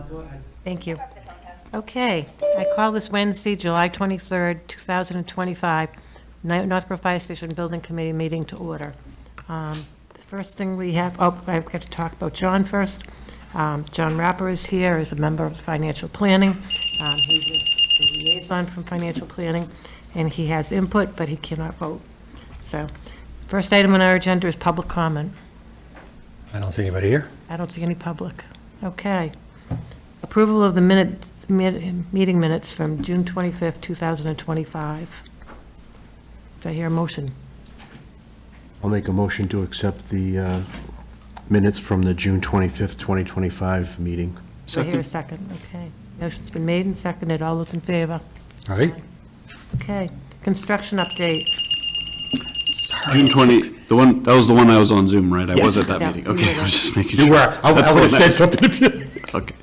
go ahead. Thank you. Okay, I call this Wednesday, July 23rd, 2025, Northborough Fire Station Building Committee meeting to order. The first thing we have, I've got to talk about John first. John Rapper is here as a member of financial planning. He's the liaison from financial planning, and he has input, but he cannot vote. So, first item on our agenda is public comment. I don't see anybody here. I don't see any public. Okay. Approval of the meeting minutes from June 25th, 2025. Do I hear a motion? I'll make a motion to accept the minutes from the June 25th, 2025 meeting. Do I hear a second? Okay. Motion's been made and seconded. All those in favor? All right. Okay. Construction update. June 20, that was the one I was on Zoom, right? I was at that Yeah, meeting. you Okay, were I was just making You sure. were. I would have said something if you. Okay.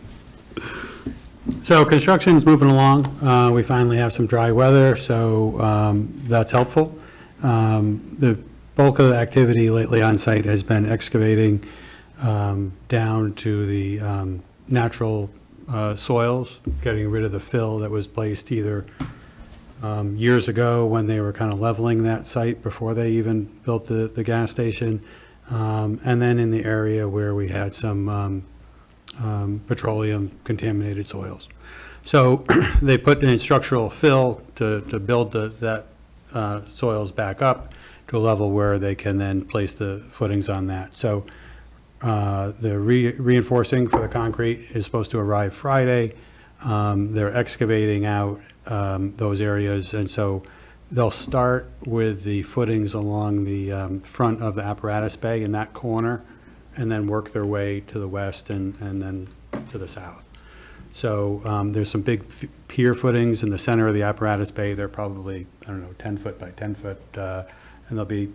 So construction's moving along. We finally have some dry weather, so that's helpful. The bulk of the activity lately on site has been excavating down to the natural soils, getting rid of the fill that was placed either years ago when they were kind of leveling that site before they even built the gas station, and then in the area where we had some petroleum contaminated soils. So they put in structural fill to build that soils back up to a level where they can then place the footings on that. So the reinforcing for the concrete is supposed to arrive Friday. They're excavating out those areas, and so they'll start with the footings along the front of the apparatus bay in that corner, and then work their way to the west and then to the south. So there's some big pier footings in the center of the apparatus bay. They're probably, 10 foot by 10 foot, and they'll be,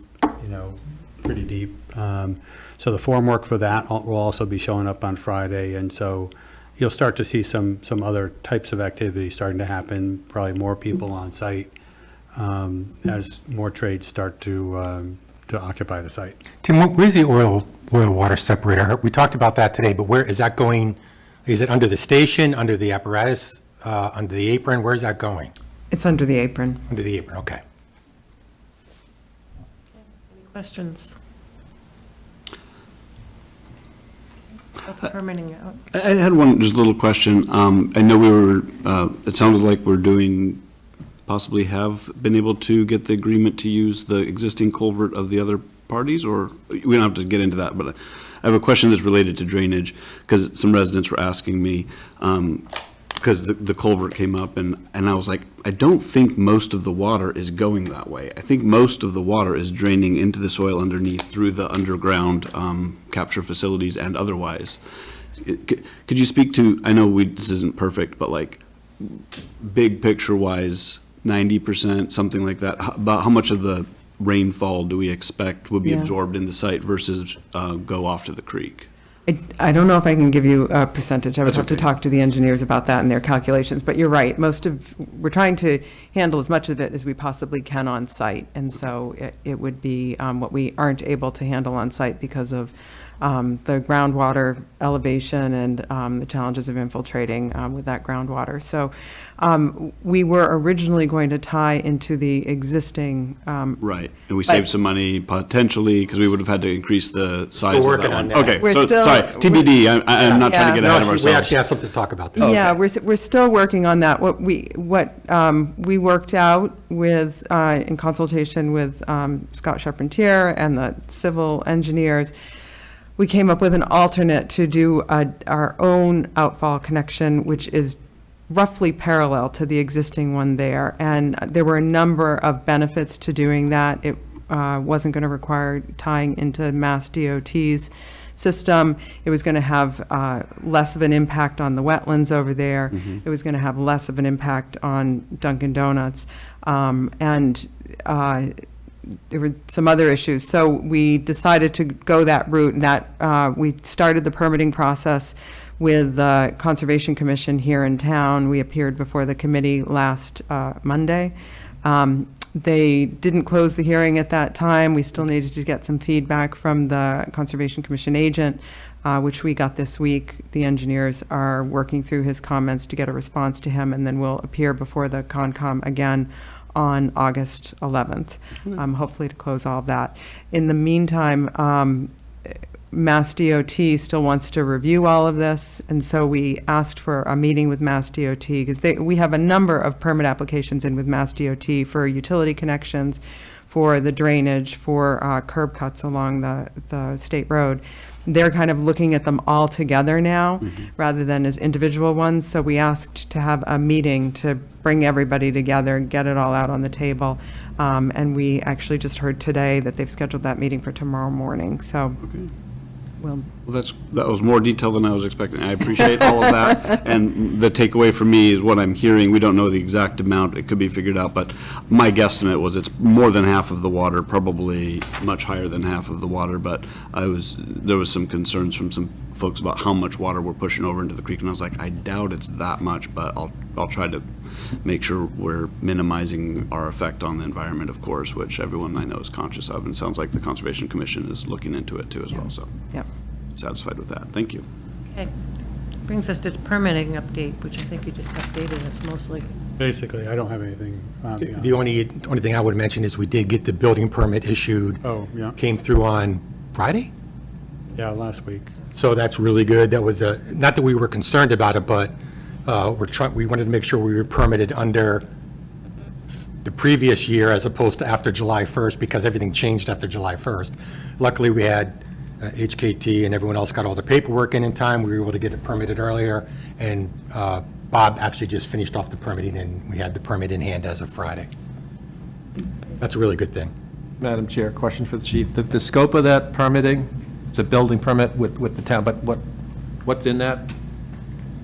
pretty deep. So the formwork for that will also be showing up on Friday, and so you'll start to see some other types of activity starting to happen, probably more people on site as more trades start to occupy the site. Tim, where's the oil water separator? We talked about that today, but where is that going? Is it under the station, under the apparatus, under the apron? Where's that going? It's under the apron. Under the apron, okay. Any questions? About the permitting. I had one, just a little question. I know we were, it sounded like possibly have been able to get the agreement to use the existing culvert of the other parties, or we don't have to get into that, but I have a question that's related to drainage, because some residents were asking me, because the culvert came up, and I was like, I don't think most of the water is going that way. I think most of the water is draining into the soil underneath through the underground capture facilities and otherwise. Could you speak to, I know this isn't perfect, but like big picture wise, 90%, something like that, about how much of the rainfall do we expect will be absorbed in the site versus go off to the creek? I don't know if I can give you a percentage. I would have to talk to the engineers about that and their calculations, but you're right. We're trying to handle as much of it as we possibly can on site. And so it would be what we aren't able to handle on site because of the groundwater elevation and the challenges of infiltrating with that groundwater. So we were originally going to tie into the existing. Right, and we saved some money potentially because we would have had to increase the size of that one. that. Okay, We're so, still- sorry, TBD, I'm not trying to get ahead of No, ourselves. we actually have something to talk about there. Yeah, we're still working on that. What we worked out with, in consultation with Scott Charpentier and the civil engineers, we came up with an alternate to do our own outfall connection, which is roughly parallel to the existing one there. And there were a number of benefits to doing that. It wasn't going to require tying into Mass DOT's system. It was going to have less of an impact on the wetlands over there. Mm-hmm. It was going to have less of an impact on Dunkin' Donuts. And there were some other issues. So we decided to go that route, and that we started the permitting process with the Conservation Commission here in town. We appeared before the committee last Monday. They didn't close the hearing at that time. We still needed to get some feedback from the Conservation Commission agent. which we got this week. The engineers are working through his comments to get a response to him, and then we'll appear before the Concom again on August 11th, hopefully to close all of that. In the meantime, Mass DOT still wants to review all of this, and so we asked for a meeting with Mass DOT, because we have a number of permit applications in with Mass DOT for utility connections, for the drainage, for curb cuts along the state road. They're kind of looking at them all together now, rather than as individual ones, so we asked to have a meeting to bring everybody together and get it all out on the table. And we actually just heard today that they've scheduled that meeting for tomorrow morning, so. Well, That was more detail than I was expecting. I appreciate all of that. And the takeaway for me is what I'm hearing. We don't know the exact amount. It could be figured out, but my guesstimate was it's more than half of the water, probably much higher than half of the water. But there was some concerns from some folks about how much water we're pushing over into the creek. And I was like, I doubt it's that much, but I'll try to make sure we're minimizing our effect on the environment, of course, which everyone I know is conscious of. And it sounds like the Conservation Commission is looking into it too as well, so. yep. Satisfied with that. Thank you. Okay. Brings us to the permitting update, which I think you just updated us mostly. Basically, I don't have anything. Beyond The only thing I would mention is we did get the building permit issued. Oh, yeah. Came through on Friday? Yeah, last week. So that's really good. That was not that we were concerned about it, but we wanted to make sure we were permitted under the previous year as opposed to after July 1st, because everything changed after July 1st. Luckily, we had HKT and everyone else got all the paperwork in time. We were able to get it permitted earlier, and Bob actually just finished off the permitting, and we had the permit in hand as of Friday. That's a really good thing. Madam Chair, question for the chief. The scope of that permitting, it's a building permit with the town, but what's in that?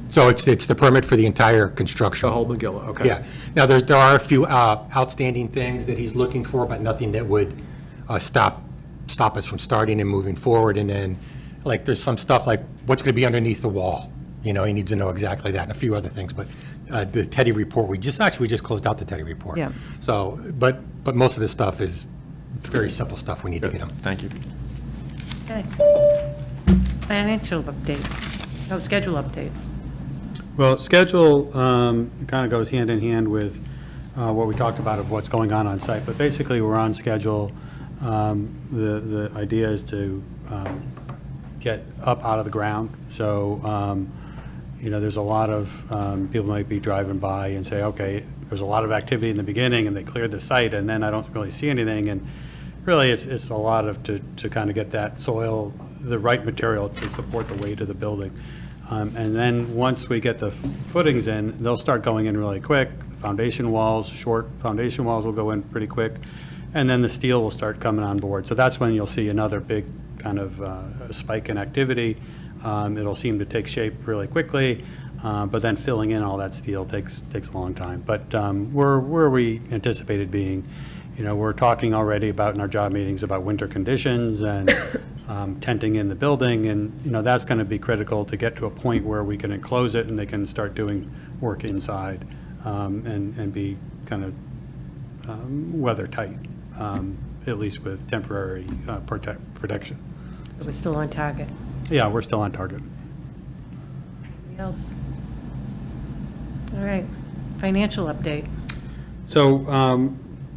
So it's the permit for the entire construction. The whole Megillah, okay. Yeah. Now, there are a few outstanding things that he's looking for, but nothing that would stop us from starting and moving forward. And then, like, there's some stuff like what's going to be underneath the wall. He needs to know exactly that and a few other things. But the Teddy report, we just closed out the Teddy report. Yeah. So, but most of this stuff is very simple stuff we need to get him. Thank you. Okay. Financial update. No, schedule update. Well, schedule kind of goes hand in hand with what we talked about of what's going on site, but basically we're on schedule. The idea is to get up out of the ground. So, there's a lot of people might be driving by and say, okay, there's a lot of activity in the beginning and they cleared the site and then I don't really see anything. And really it's a lot of to kind of get that soil, the right material to support the weight of the building. And then once we get the footings in, they'll start going in really quick. The foundation walls, short foundation walls will go in pretty quick. And then the steel will start coming on board. So that's when you'll see another big kind of spike in activity. It'll seem to take shape really quickly, but then filling in all that steel takes a long time. But we're where we anticipated being. We're talking already about in our job meetings about winter conditions and tenting in the building, and that's going to be critical to get to a point where we can enclose it and they can start doing work inside and be kind of weather tight, at least with temporary protection. So we're still on target. Yeah, we're still on target. Anything else? All right. Financial update. So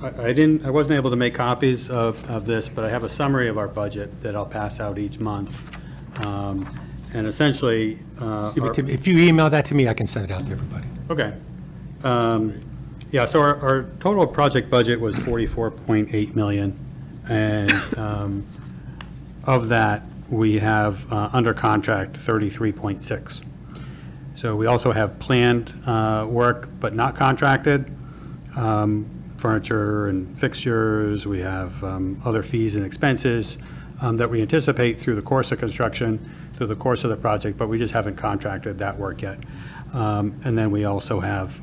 I wasn't able to make copies of this, but I have a summary of our budget that I'll pass out each month. And essentially, If you email that to me, I can send it out to everybody. okay. Yeah, so our total project budget was 44.8 million. And of that, we have under contract 33.6. So we also have planned work, but not contracted. Furniture and fixtures, we have other fees and expenses that we anticipate through the course of construction, through the course of the project, but we just haven't contracted that work yet. And then we also have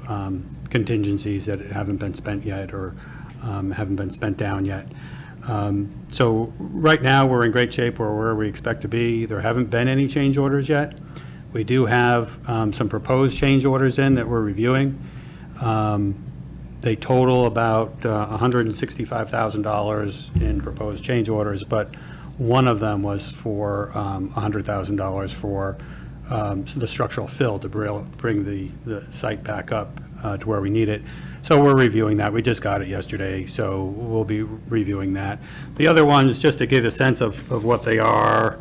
contingencies that haven't been spent yet or haven't been spent down yet. So right now, we're in great shape. We're where we expect to be. There haven't been any change orders yet. We do have some proposed change orders in that we're reviewing. They total about $165,000 in proposed change orders, but One of them was for $100,000 for the structural fill to bring the site back up to where we need it. So we're reviewing that. We just got it yesterday, so we'll be reviewing that. The other ones, just to give a sense of what they are,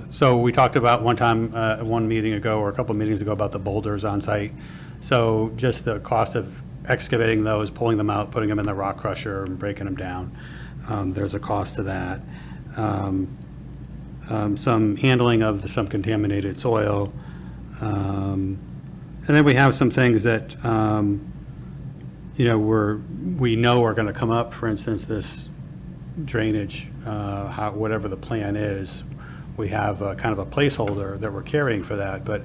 so we talked about one time, one meeting ago, or a couple of meetings ago, about the boulders on site. So just the cost of excavating those, pulling them out, putting them in the rock crusher and breaking them down. There's a cost to that. Some handling of some contaminated soil. And then we have some things that, we know are going to come up. For instance, this drainage, whatever the plan is, we have kind of a placeholder that we're carrying for that. But,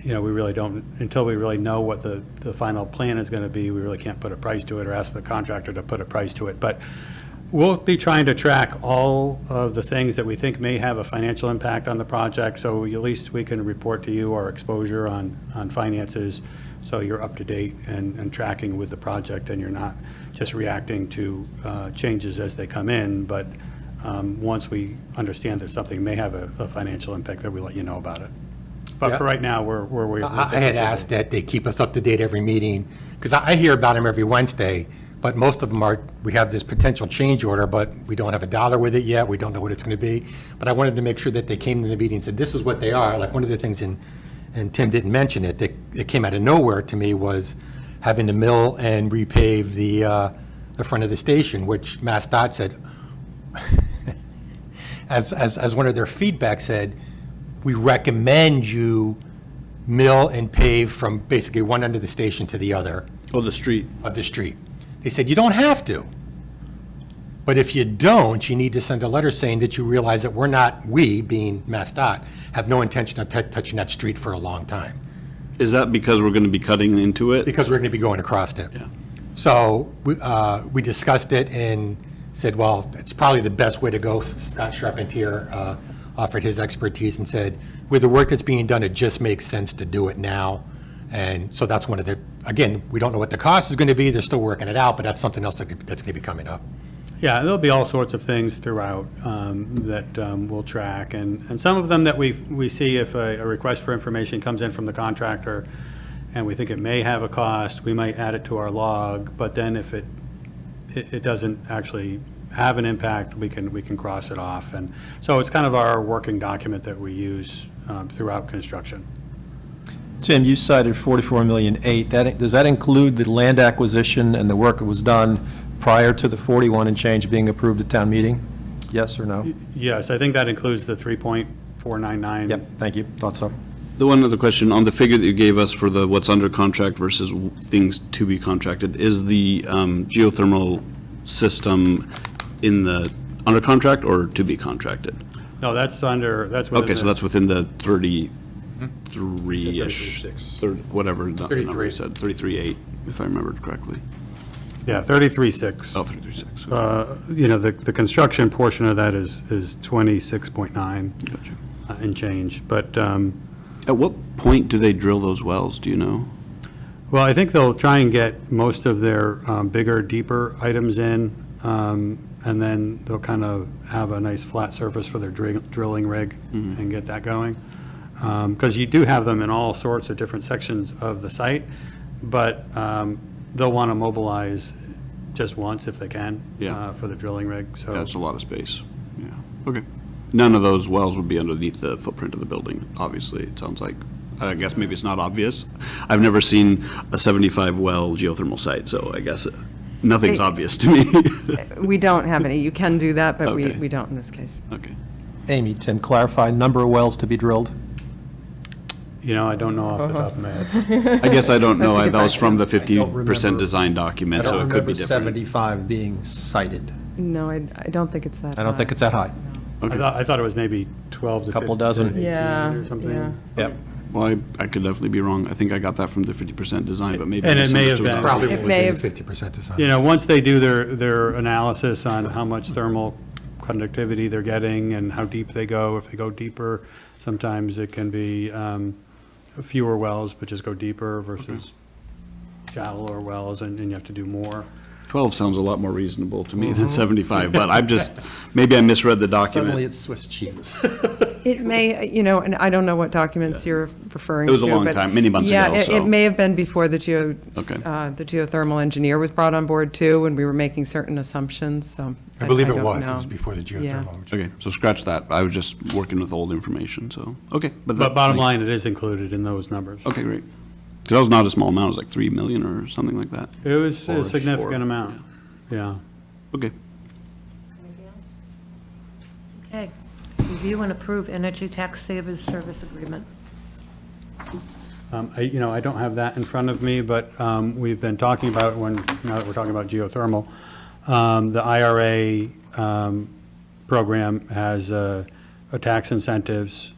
we really don't, until we really know what the final plan is going to be, we really can't put a price to it or ask the contractor to put a price to it. But we'll be trying to track all of the things that we think may have a financial impact on the project, so at least we can report to you our exposure on finances, so you're up to date and tracking with the project, and you're not just reacting to changes as they come in, but once we understand that something may have a financial impact, that we let you know about it. But for right now, we're I had asked that they keep us up to date every meeting, because I hear about them every Wednesday, but most of them are, we have this potential change order, but we don't have a dollar with it yet, we don't know what it's going to be. But I wanted to make sure that they came to the meeting and said, this is what they are. Like, one of the things, and Tim didn't mention it, that it came out of nowhere to me, was having to mill and repave the front of the station, which MassDOT said, as one of their feedback said, we recommend you mill and pave from basically one end of the station to the other. Oh, the street. Of the street. They said, you don't have to. But if you don't, you need to send a letter saying that you realize that we, being MassDOT, have no intention of touching that street for a long time. Is that because we're going to be cutting into it? Because we're going to be going across it. Yeah. So we discussed it and said, well, it's probably the best way to go. Scott Charpentier offered his expertise and said, with the work that's being done, it just makes sense to do it now. And so that's one of the, again, we don't know what the cost is going to be. They're still working it out, but that's something else that's going to be coming up. Yeah, there'll be all sorts of things throughout that we'll track, and some of them that we see if a request for information comes in from the contractor and we think it may have a cost, we might add it to our log, but then if it doesn't actually have an impact, we can cross it off. And so it's kind of our working document that we use throughout construction. Tim, you cited $44.8 million. Does that include the land acquisition and the work that was done prior to the 41 and change being approved at town meeting? Yes or no? Yes, I think that includes the 3.499. Yep, thank you. Thought so. The one other question, on the figure that you gave us for the what's under contract versus things to be contracted, is the geothermal system in the under contract or to be contracted? No, that's within Okay, so that's within the 33-ish, 33.6. whatever the 33. number you said, 33.8, if I remembered correctly. Yeah, 33.6. Oh, 33.6. The construction portion of that is 26.9 Gotcha. and change. But, At what point do they drill those wells, do you know? well, I think they'll try and get most of their bigger, deeper items in, and then they'll kind of have a nice flat surface for their drilling rig and get that going. Because you do have them in all sorts of different sections of the site, but they'll want to mobilize just once if they can for the drilling rig. So That's a lot of space. Yeah, okay. None of those wells would be underneath the footprint of the building, obviously, it sounds like. I guess maybe it's not obvious. I've never seen a 75-well geothermal site, so I guess nothing's obvious to me. We don't have any. You can do that, but Okay. we don't in this case. Okay. Amy, Tim, clarify number of wells to be drilled? I don't know off the top of my head. I guess I don't know. Have to get That was back from the I don't 50% remember- design document, so it could be different. 75 being cited. No, I don't think it's that I don't think high. it's that high. Okay. I thought it was maybe 12 to 15. Couple dozen. 18 Yeah, or something. yeah. Yep. Well, I could definitely be wrong. I think I got that from the 50% design, but maybe. And I it may have misunderstood been- that. Probably It what was may in have- the 50% design. Once they do their analysis on how much thermal conductivity they're getting and how deep they go, if they go deeper, sometimes it can be fewer wells, but just go deeper versus shallower wells, and you have to do more. 12 sounds a lot more reasonable to me than 75, but I'm just, maybe I misread the document. Suddenly it's Swiss cheese. It may, and I don't know what documents you're referring to. It was a long but time, many months yeah, ago, so. it may have been before the Okay. the geothermal engineer was brought on board too, when we were making certain assumptions, so. I believe it don't was. It know. was before the Yeah. geothermal. Okay, so scratch that. I was just working with old information, so, okay. But that- bottom line, it is included in those numbers. Okay, great. Because that was not a small amount, it was like 3 million or something like that. It was a Or- significant amount, yeah. Okay. Anything else? Okay. Review and approve energy tax savers service agreement. I don't have that in front of me, but we've been talking about, now that we're talking about geothermal, the IRA program has a tax incentives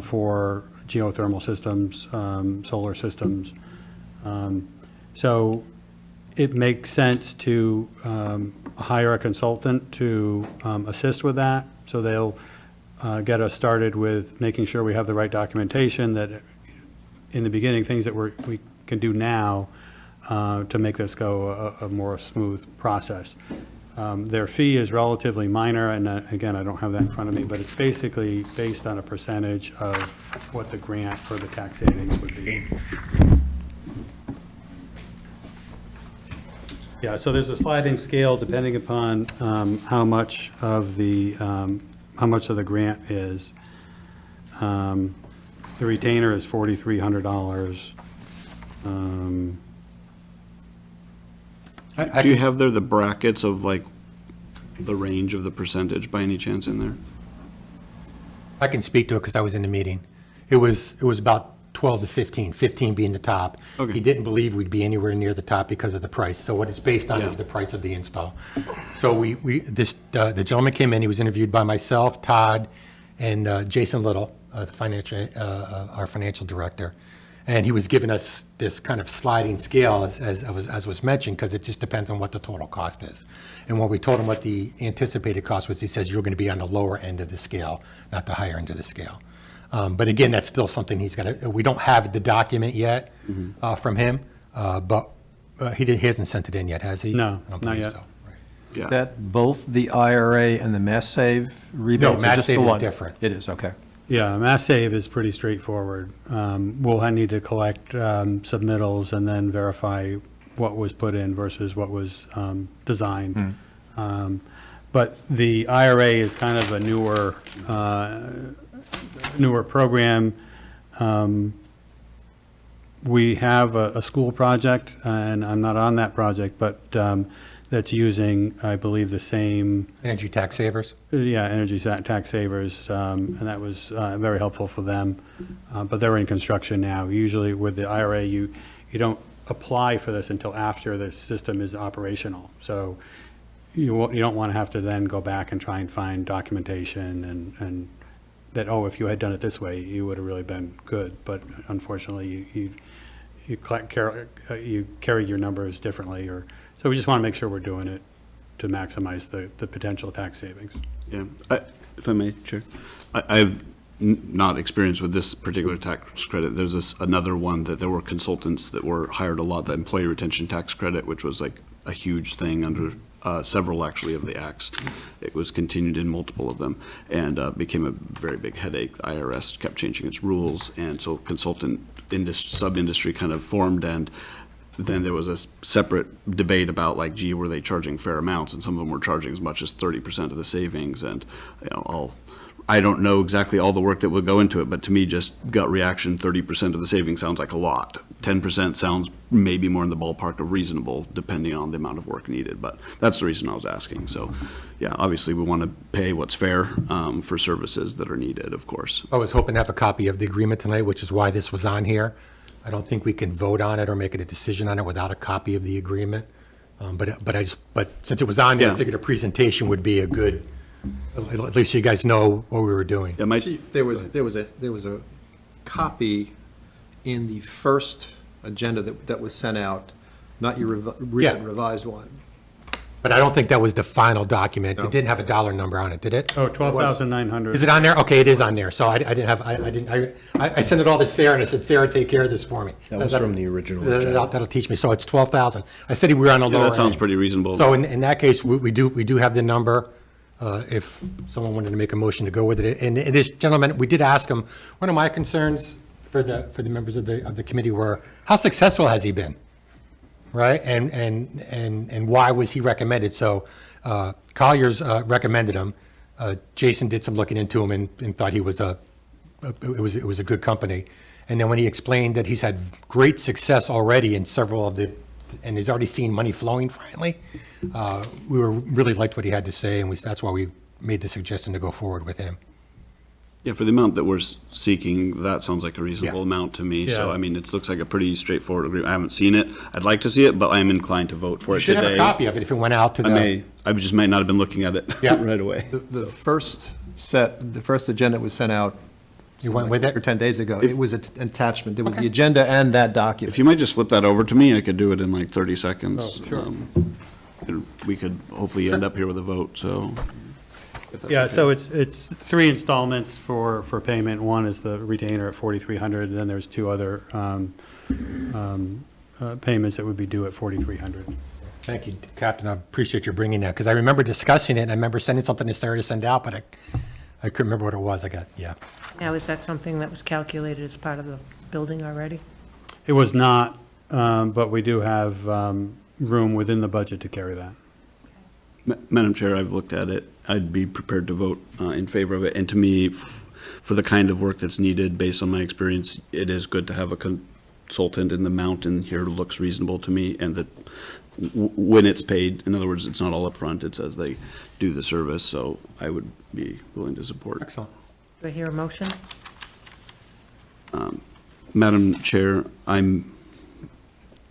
for geothermal systems, solar systems. So it makes sense to hire a consultant to assist with that. So they'll get us started with making sure we have the right documentation, that in the beginning, things that we can do now to make this go a more smooth process. Their fee is relatively minor, and again, I don't have that in front of me, but it's basically based on a percentage of what the grant or the tax savings would be. Yeah, so there's a sliding scale depending upon how much of the grant is. The retainer is $4,300. Do you have there the brackets of like the range of the percentage by any chance in there? I can speak to it because I was in the meeting. It was about 12 to 15, 15 being the top. Okay. He didn't believe we'd be anywhere near the top because of the price. So what it's based on Yeah. is the price of the install. So the gentleman came in, he was interviewed by myself, Todd, and Jason Little, our financial director. And he was giving us this kind of sliding scale, as was mentioned, because it just depends on what the total cost is. And when we told him what the anticipated cost was, he says, you're going to be on the lower end of the scale, not the higher end of the scale. But again, that's still something he's got to, we don't have the document yet from him, but he hasn't sent it in yet, has he? No, I don't not believe yet. so. Right. Yeah. Is that both the IRA and the Mass Save rebates? or Mass just the Save is one? different. It is, okay. Yeah, Mass Save is pretty straightforward. We'll need to collect submittals and then verify what was put in versus what was designed. But the IRA is kind of a newer program. We have a school project, and I'm not on that project, but that's using, I believe, the same, Energy tax savers? energy tax savers, and that was very helpful for them. But they're in construction now. Usually with the IRA, you don't apply for this until after the system is operational. So you don't want to have to then go back and try and find documentation and that, oh, if you had done it this way, you would have really been good. But unfortunately, you carry your numbers differently, so we just want to make sure we're doing it to maximize the potential tax savings. Yeah, if I may, Chair. I've not experienced with this particular tax credit. There's another one that there were consultants that were hired a lot, the employee retention tax credit, which was like a huge thing under several actually of the acts. It was continued in multiple of them and became a very big headache. The IRS kept changing its rules, and so consultant sub-industry kind of formed, and then there was a separate debate about like, gee, were they charging fair amounts? And some of them were charging as much as 30% of the savings. And I don't know exactly all the work that would go into it, but to me, just gut reaction, 30% of the savings sounds like a lot. 10% sounds maybe more in the ballpark of reasonable, depending on the amount of work needed. But that's the reason I was asking. So, yeah, obviously we want to pay what's fair for services that are needed, of course. I was hoping to have a copy of the agreement tonight, which is why this was on here. I don't think we can vote on it or make a decision on it without a copy of the agreement. But since it was on there, I Yeah. figured a presentation would be a good, at least you guys know what we were doing. Yeah, Chief, there was a copy in the first agenda that was sent out, not your recent Yeah. revised one. But I don't think that was the final document. It didn't have a dollar number on it, did it? Oh, 12,900. Is it on there? Okay, it is on there. So I didn't have, I sent it all to Sarah, and I said, Sarah, take care of this for me. That was from the original agenda. That'll teach me. So it's 12,000. I said we were on the Yeah, lower that sounds end. pretty reasonable. So in that case, we do have the number, if someone wanted to make a motion to go with it. And this gentleman, we did ask him, one of my concerns for the members of the committee were, how successful has he been? Right? And why was he recommended? So Collier's recommended him. Jason did some looking into him and thought it was a good company. And then when he explained that he's had great success already in several of and he's already seen money flowing finally, we really liked what he had to say, and that's why we made the suggestion to go forward with him. Yeah, for the amount that we're seeking, that sounds like a reasonable Yeah. amount to me. So, Yeah. I mean, it looks like a pretty straightforward agreement. I haven't seen it. I'd like to see it, but I'm inclined to vote for You it should have a today. copy of it if it went out to I just might not have been looking at it Yeah. right away. The first agenda was sent out. You went with it? Or 10 days ago. It was an attachment. There was the agenda and that If document. you might just flip that over to me, I could do it in like 30 seconds. Oh, sure. And we could hopefully end up here with a vote, so. if that's Yeah, okay. so it's 3 installments for payment. One is the retainer at 4,300, and then there's 2 other payments that would be due at 4,300. Thank you, Captain. I appreciate you bringing that, because I remember discussing it, and I remember sending something to Sarah to send out, but I couldn't remember what it was. Yeah. Now, is that something that was calculated as part of the building already? It was not, but we do have room within the budget to carry that. Madam Chair, I've looked at it. I'd be prepared to vote in favor of it. And to me, for the kind of work that's needed, based on my experience, it is good to have a consultant in the mountain here looks reasonable to me, and that when it's paid, in other words, it's not all upfront, it's as they do the service, so I would be willing to support. Excellent. Do I hear a motion? Madam Chair,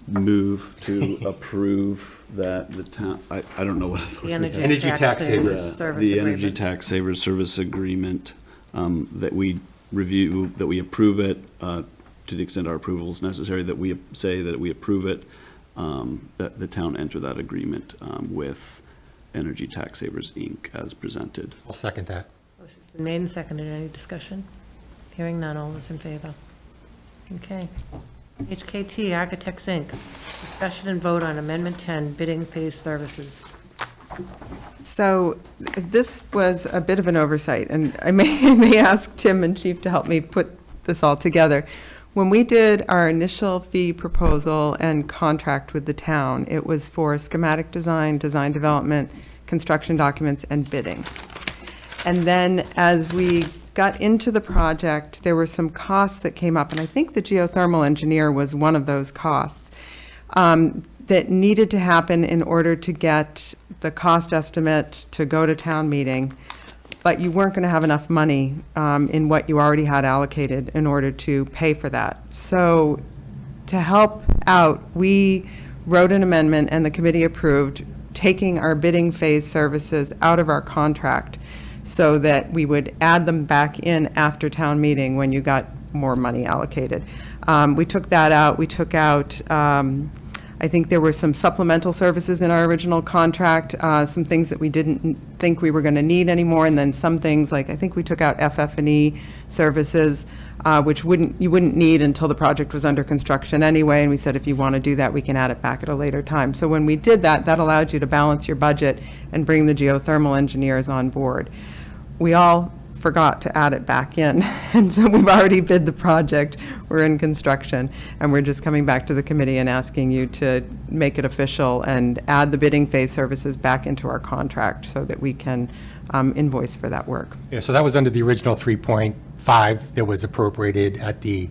move to approve that the town, I don't know what authority. The energy Energy tax tax savers savers. service The energy agreement. tax savers service agreement, that we review, that we approve it, to the extent our approval is necessary, that we say that we approve it, that the town enter that agreement with Energy Tax Savers, Inc. as presented. I'll second that. Motion's been made and seconded. Any discussion? Hearing none. All those in favor? Okay. HKT Architects, Inc. Discussion and vote on Amendment 10, bidding phase services. So this was a bit of an oversight, and I may ask Tim and Chief to help me put this all together. When we did our initial fee proposal and contract with the town, it was for schematic design, design development, construction documents, and bidding. And then as we got into the project, there were some costs that came up, and I think the geothermal engineer was one of those costs, that needed to happen in order to get the cost estimate to go to town meeting. But you weren't going to have enough money in what you already had allocated in order to pay for that. So to help out, we wrote an amendment, and the committee approved taking our bidding phase services out of our contract so that we would add them back in after town meeting when you got more money allocated. We took that out. We took out, I think there were some supplemental services in our original contract, some things that we didn't think we were going to need anymore, and then some things like, I think we took out FF&E services, which you wouldn't need until the project was under construction anyway, and we said if you want to do that, we can add it back at a later time. So when we did that, that allowed you to balance your budget and bring the geothermal engineers on board. We all forgot to add it back in, and so we've already bid the project, we're in construction, and we're just coming back to the committee and asking you to make it official and add the bidding phase services back into our contract so that we can invoice for that work. Yeah, so that was under the original 3.5 that was appropriated at the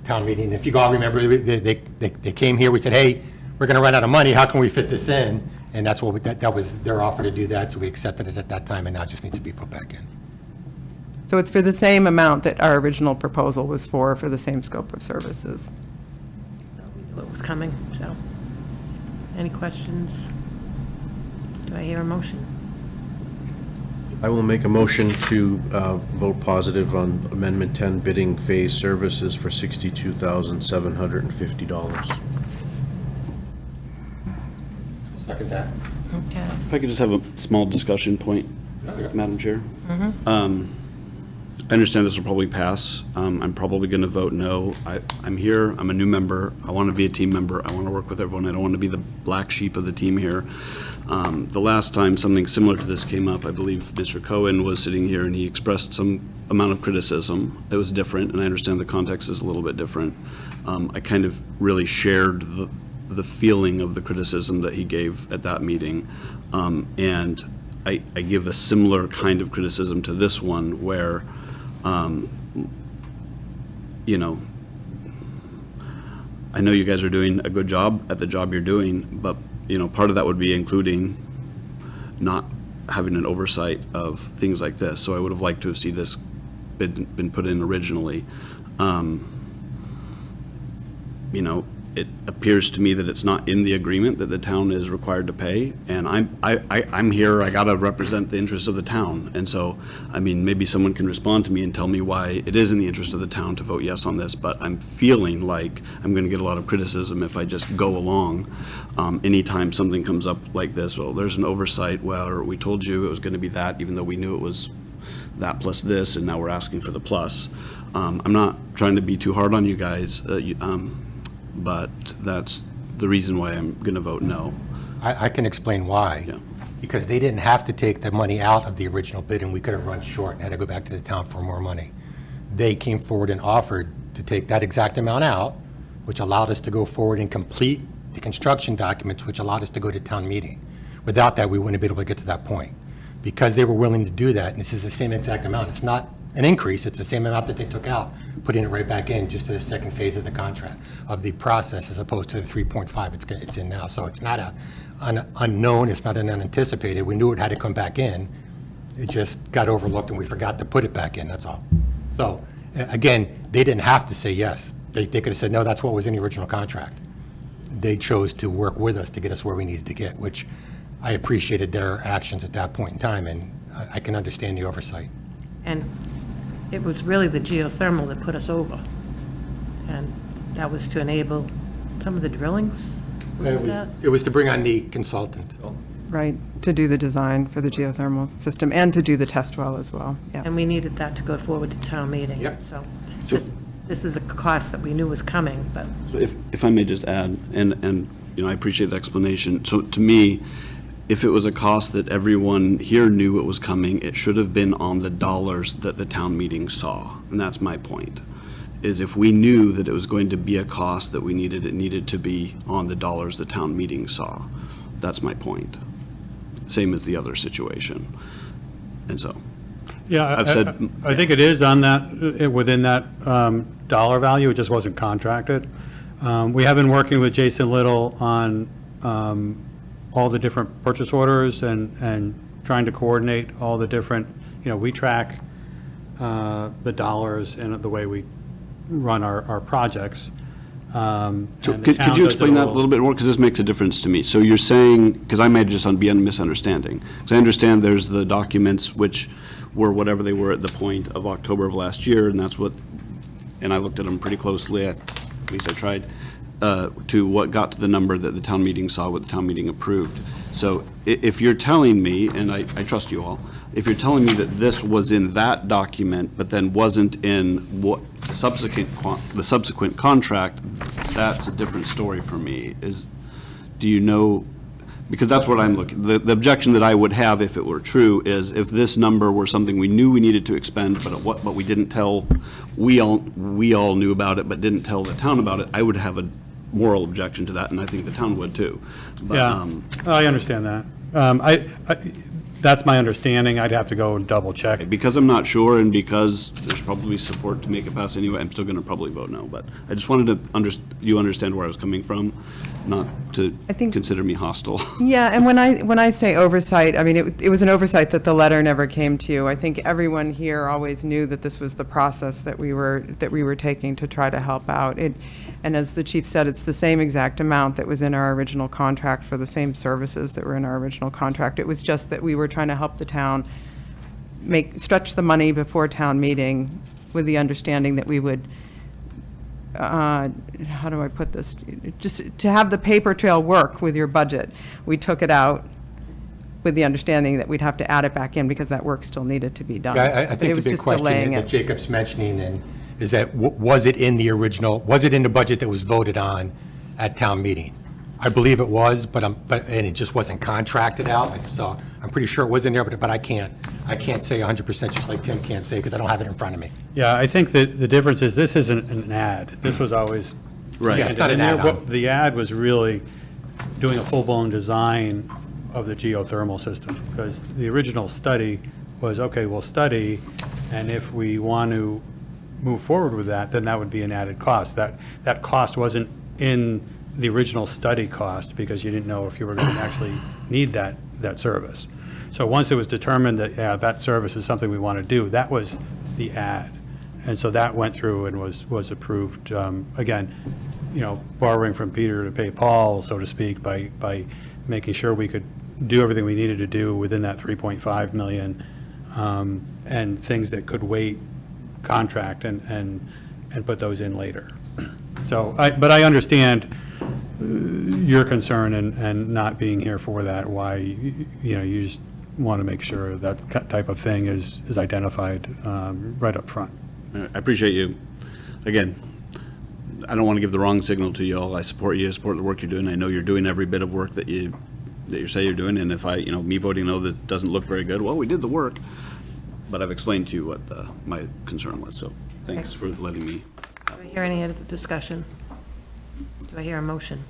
town meeting. If you all remember, they came here, we said, hey, we're going to run out of money, how can we fit this in? And that's what, that was their offer to do that, so we accepted it at that time, and now it just needs to be put back in. So it's for the same amount that our original proposal was for the same scope of services. So we knew it was coming, so. Any questions? Do I hear a motion? I will make a motion to vote positive on Amendment 10 bidding phase services for $62,750. Second that. Okay. If I could just have a small discussion point, Madam Chair. I understand this will probably pass. I'm probably going to vote no. I'm here, I'm a new member, I want to be a team member, I want to work with everyone, I don't want to be the black sheep of the team here. The last time something similar to this came up, I believe Mr. Cohen was sitting here and he expressed some amount of criticism. It was different, and I understand the context is a little bit different. I kind of really shared the feeling of the criticism that he gave at that meeting. And I give a similar kind of criticism to this one where, you know, I know you guys are doing a good job at the job you're doing, but, you know, part of that would be including not having an oversight of things like this. So I would have liked to have seen this been put in originally. You know, it appears to me that it's not in the agreement that the town is required to pay, and I'm here, I gotta represent the interests of the town, and so, I mean, maybe someone can respond to me and tell me why it is in the interest of the town to vote yes on this, but I'm feeling like I'm gonna get a lot of criticism if I just go along. Anytime something comes up like this, well, there's an oversight, well, or we told you it was gonna be that, even though we knew it was that plus this, and now we're asking for the plus. I'm not trying to be too hard on you guys, but that's the reason why I'm going to vote no. I can explain why. Yeah. Because they didn't have to take the money out of the original bid, and we could have run short and had to go back to the town for more money. They came forward and offered to take that exact amount out, which allowed us to go forward and complete the construction documents, which allowed us to go to town meeting. Without that, we wouldn't have been able to get to that point. Because they were willing to do that, and this is the same exact amount. It's not an increase, it's the same amount that they took out, putting it right back in just to the second phase of the contract, of the process, as opposed to the 3.5 it's in now. So it's not an unknown, it's not an unanticipated. We knew it had to come back in. It just got overlooked and we forgot to put it back in, that's all. So, again, they didn't have to say yes. They could have said, no, that's what was in the original contract. They chose to work with us to get us where we needed to get, which I appreciated their actions at that point in time, and I can understand the oversight. And it was really the geothermal that put us over. And that was to enable some of the drillings? What was that? It was to bring on the consultant. Right, to do the design for the geothermal system and to do the test well as well, yeah. And we needed that to go forward to town meeting. Yep. So this is a cost that we knew was coming, but So if I may just add, and, you know, I appreciate the explanation. So to me, if it was a cost that everyone here knew it was coming, it should have been on the dollars that the town meeting saw. And that's my point, is if we knew that it was going to be a cost that we needed, it needed to be on the dollars the town meeting saw. That's my point. Same as the other situation. And so, Yeah, I've said- I think it is on that, within that dollar value, it just wasn't contracted. We have been working with Jason Little on all the different purchase orders and trying to coordinate all the different, you know, we track the dollars and the way we run our projects. so And the could town you does explain it that a little bit more? Because this makes a difference to me. So you're saying, because I might just be on misunderstanding. Because I understand there's the documents which were whatever they were at the point of October of last year, and that's what, and I looked at them pretty closely, at least I tried, to what got to the number that the town meeting saw, what the town meeting approved. So if you're telling me, and I trust you all, if you're telling me that this was in that document, but then wasn't in what the subsequent contract, that's a different story for me. Do you know, because that's what I'm looking, the objection that I would have if it were true is if this number were something we knew we needed to expend, but we didn't tell, we all knew about it, but didn't tell the town about it, I would have a moral objection to that, and I think the town would too. But, Yeah, I understand that. That's my understanding. I'd have to go and double check. because I'm not sure, and because there's probably support to make it pass anyway, I'm still going to probably vote no. But I just wanted to you understand where I was coming from, not to I think- consider me hostile. Yeah, and when I say oversight, I mean, it was an oversight that the letter never came to. I think everyone here always knew that this was the process that we were taking to try to help out. And as the chief said, it's the same exact amount that was in our original contract for the same services that were in our original contract. It was just that we were trying to help the town stretch the money before town meeting with the understanding that we would, how do I put this? Just to have the paper trail work with your budget. We took it out with the understanding that we'd have to add it back in because that work still needed to be done. Yeah, I But think it the was big just question delaying that it. Jacob's mentioning and is that, was it in the original, was it in the budget that was voted on at town meeting? I believe it was, but and it just wasn't contracted out, so I'm pretty sure it was in there, but I can't say 100%, just like Tim can't say, because I don't have it in front of me. Yeah, I think that the difference is this isn't an ad. This was always. Right. Yeah, it's not an And there- add-on. The ad was really doing a full-blown design of the geothermal system, because the original study was, okay, we'll study, and if we want to move forward with that, then that would be an added cost. That cost wasn't in the original study cost, because you didn't know if you were going to actually need that service. So once it was determined that, yeah, that service is something we want to do, that was the ad. And so that went through and was approved, again, borrowing from Peter to pay Paul, so to speak, by making sure we could do everything we needed to do within that 3.5 million, and things that could wait, contract and put those in later. So, but I understand your concern and not being here for that, why, you just want to make sure that type of thing is identified right up front. I appreciate you. Again, I don't want to give the wrong signal to you all. I support you, I support the work you're doing. I know you're doing every bit of work that you say you're doing, and if me voting no, that doesn't look very good, well, we did the work. But I've explained to you what my concern was, so thanks for letting me. Do I hear any other discussion? Do I hear a motion?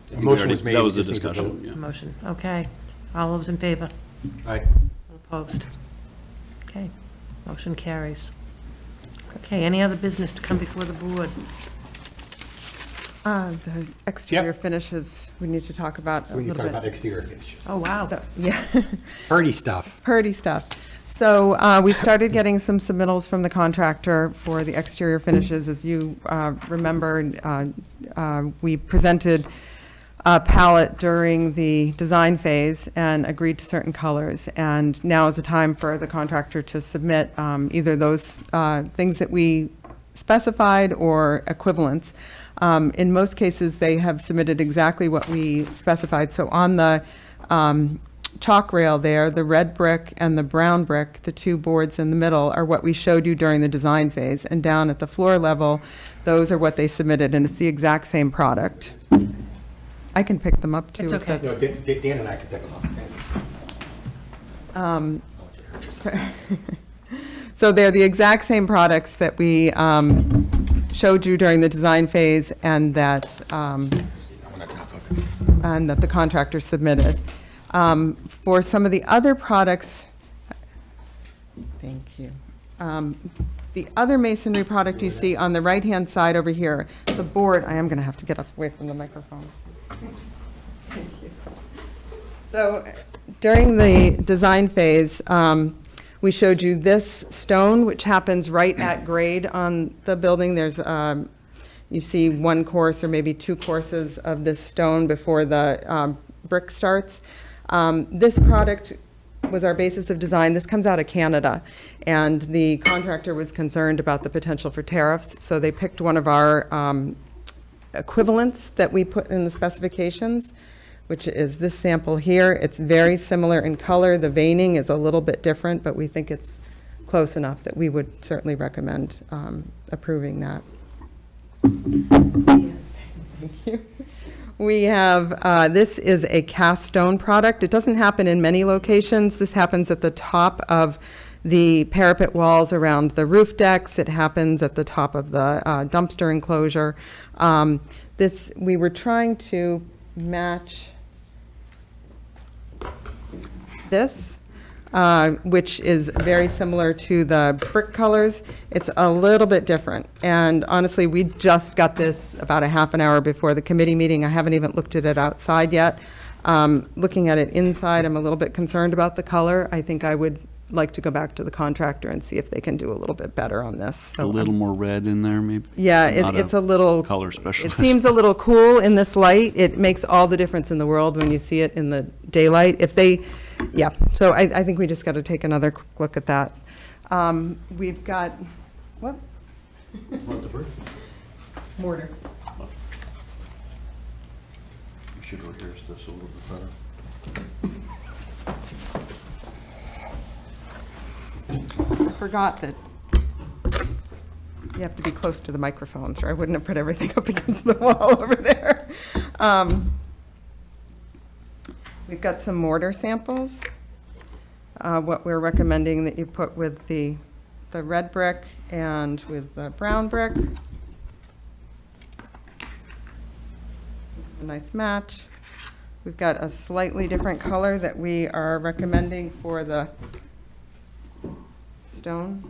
The motion was made. That was we the just need to discussion, A yeah. motion, okay. All those in favor? vote. Aye. Opposed? Okay, motion carries. Okay, any other business to come before the board? The exterior Yep. finishes, we need to talk about a We need to little talk about bit. exterior finishes. Oh, wow. So, yeah. Pretty stuff. Pretty stuff. So we started getting some submittals from the contractor for the exterior finishes. As you remember, we presented a palette during the design phase and agreed to certain colors. And now is the time for the contractor to submit either those things that we specified or equivalents. In most cases, they have submitted exactly what we specified. So on the chalk rail there, the red brick and the brown brick, the two boards in the middle, are what we showed you during the design phase. And down at the floor level, those are what they submitted, and it's the exact same product. I can pick them up, too. It's if okay. that's- Dan and I could pick them up. So they're the exact same products that we showed you during the design phase and that the contractor submitted. For some of the other products, thank you. The other masonry product you see on the right-hand side over here, the board, I am going to have to get up away from the microphone. Thank you. So during the design phase, we showed you this stone, which happens right at grade on the building. There's, you see one course or maybe two courses of this stone before the brick starts. This product was our basis of design. This comes out of Canada, and the contractor was concerned about the potential for tariffs, so they picked one of our equivalents that we put in the specifications, which is this sample here. It's very similar in color. The veining is a little bit different, but we think it's close enough that we would certainly recommend approving that. Thank you. We have, this is a cast stone product. It doesn't happen in many locations. This happens at the top of the parapet walls around the roof decks. It happens at the top of the dumpster enclosure. We were trying to match this, which is very similar to the brick colors. It's a little bit different. And honestly, we just got this about a half an hour before the committee meeting. I haven't even looked at it outside yet. Looking at it inside, I'm a little bit concerned about the color. I think I would like to go back to the contractor and see if they can do a little bit better on this. A little more red in there, maybe? Yeah, I'm not it's a little. color It specialist. seems a little cool in this light. It makes all the difference in the world when you see it in the daylight. If they, yeah, so I think we just got to take another quick look at that. We've got, what? Mortar. You should rehearse this a little bit better. forgot that you have to be close to the microphones, or I wouldn't have put everything up against the wall over there. We've got some mortar samples. What we're recommending that you put with the red brick and with the brown brick. A nice match. We've got a slightly different color that we are recommending for the stone.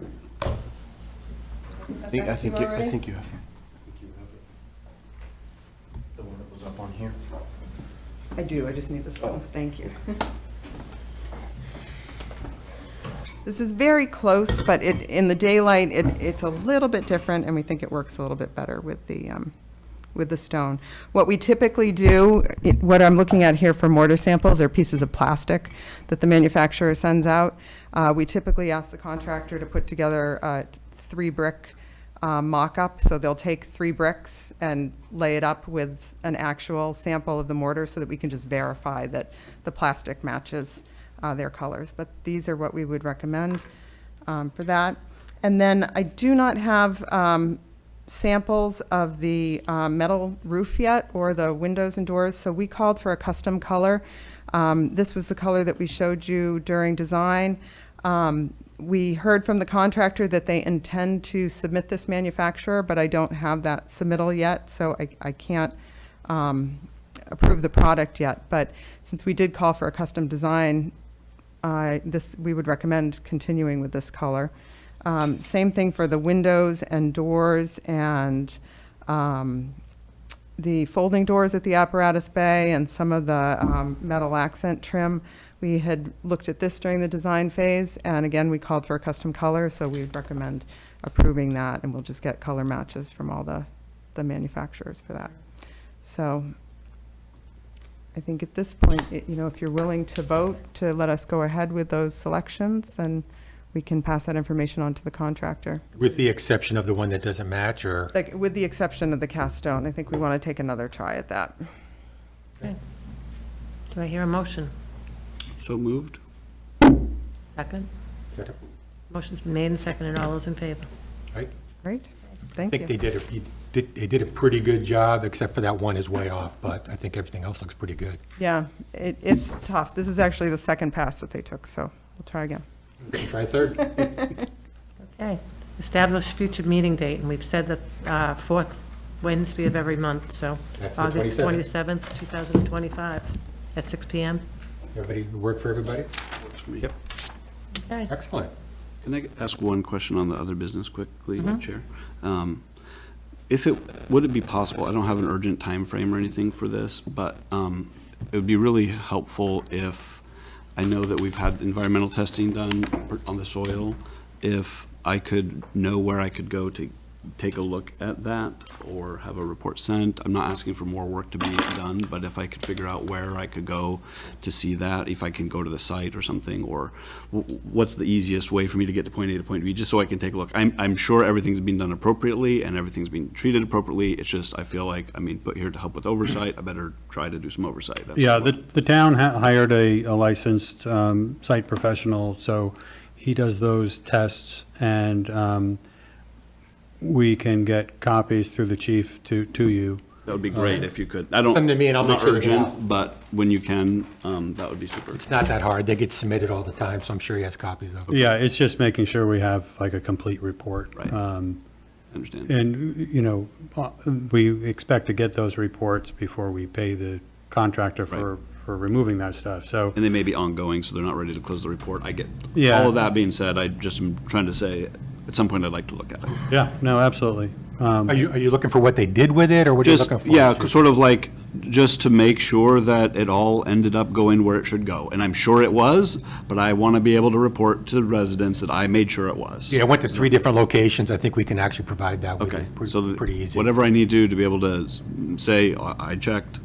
I think you have it. The one that was up on here. I do, I just need this one, thank you. This is very close, but in the daylight, it's a little bit different, and we think it works a little bit better with the stone. What we typically do, what I'm looking at here for mortar samples are pieces of plastic that the manufacturer sends out. We typically ask the contractor to put together a 3-brick mock-up, so they'll take 3 bricks and lay it up with an actual sample of the mortar so that we can just verify that the plastic matches their colors. But these are what we would recommend for that. And then I do not have samples of the metal roof yet, or the windows and doors, so we called for a custom color. This was the color that we showed you during design. We heard from the contractor that they intend to submit this manufacturer, but I don't have that submittal yet, so I can't approve the product yet. But since we did call for a custom design, we would recommend continuing with this color. Same thing for the windows and doors and the folding doors at the apparatus bay and some of the metal accent trim. We had looked at this during the design phase, and again, we called for a custom color, so we would recommend approving that, and we'll just get color matches from all the manufacturers for that. So I think at this point, if you're willing to vote to let us go ahead with those selections, then we can pass that information on to the contractor. With the exception of the one that doesn't match, or? Like, with the exception of the cast stone, I think we want to take another try at that. Okay. Do I hear a motion? So moved? Second? Second. Motion's been made and seconded. All those in favor? Right? Right? I Thank think you. they did a pretty good job, except for that one is way off, but I think everything else looks pretty good. Yeah, it's tough. This is actually the second pass that they took, so we'll try again. Try third. Okay. Establish future meeting date, and we've said the fourth Wednesday of every month, so That's the August 27th. 27th, 2025, at 6 PM. Everybody, work for everybody? Works for me. Yep. Okay. Excellent. Can I ask one question on the other business quickly, Chair? Would it be possible, I don't have an urgent time frame or anything for this, but it would be really helpful if, I know that we've had environmental testing done on the soil, if I could know where I could go to take a look at that or have a report sent. I'm not asking for more work to be done, but if I could figure out where I could go to see that, if I can go to the site or something, or what's the easiest way for me to get to point A to point B, just so I can take a look. I'm sure everything's being done appropriately and everything's being treated appropriately. It's just, I feel like, put here to help with oversight, I better try to do some oversight. That's Yeah, what- the town hired a licensed site professional, so he does those tests, and we can get copies through the chief to you. That would be great if you could. I don't, Send them to me and I'll make not sure they go out. urgent, but when you can, that would be super. It's not that hard. They get submitted all the time, so I'm sure he has copies of them. Yeah, it's just making sure we have like a complete report. Right. Understand. And, we expect to get those reports before we pay the contractor for removing that stuff, so. And they may be ongoing, so they're not ready to close the report. I get, Yeah. all of that being said, I just am trying to say, at some point, I'd like to look at it. Yeah, no, absolutely. Are you looking for what they did with it, or what are you Just, looking for? yeah, sort of like, just to make sure that it all ended up going where it should go. And I'm sure it was, but I want to be able to report to the residents that I made sure it was. Yeah, I went to 3 different locations. I think we can actually provide that with Okay, you. so Pretty easy. whatever I need to be able to say, I checked,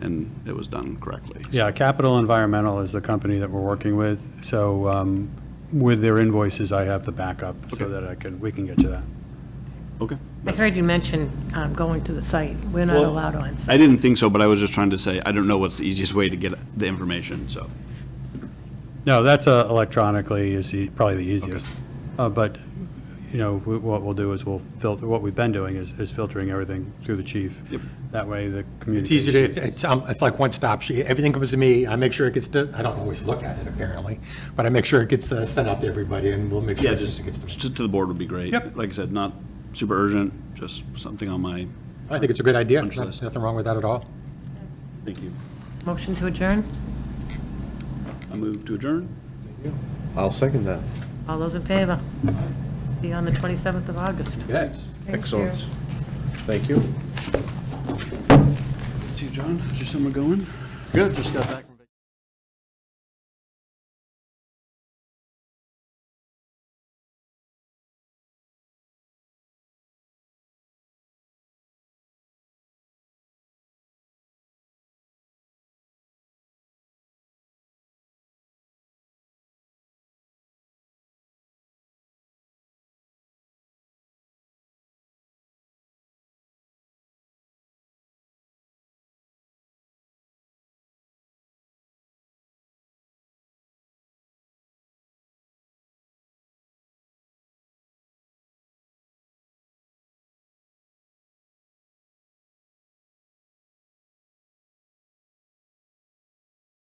and it was done correctly. Yeah, Capital Environmental is the company that we're working with, so with their invoices, I have the backup so that we can get you that. Okay. I heard you mention going to the site. We're not Well, allowed on I site. didn't think so, but I was just trying to say, I don't know what's the easiest way to get the information, so. No, that's electronically is probably the easiest. But, you know, what we'll do is we'll filter, what we've been doing is filtering everything through the chief. Yep. That way the It's communication. easy to, it's like one-stop. Everything comes to me, I make sure it gets to, I don't always look at it apparently, but I make sure it gets sent out to everybody and we'll make sure Yeah, it just gets to. to the board would be great. Yep. Like I said, not super urgent, just something on my, I think it's a good idea. Punch There's list. nothing wrong with that at all. thank you. Motion to adjourn? I move to adjourn. I'll second that. All those in favor? See you on the 27th of August. Yes. Excellent. Thank you. See you, John. How's your summer going? Good, just got back.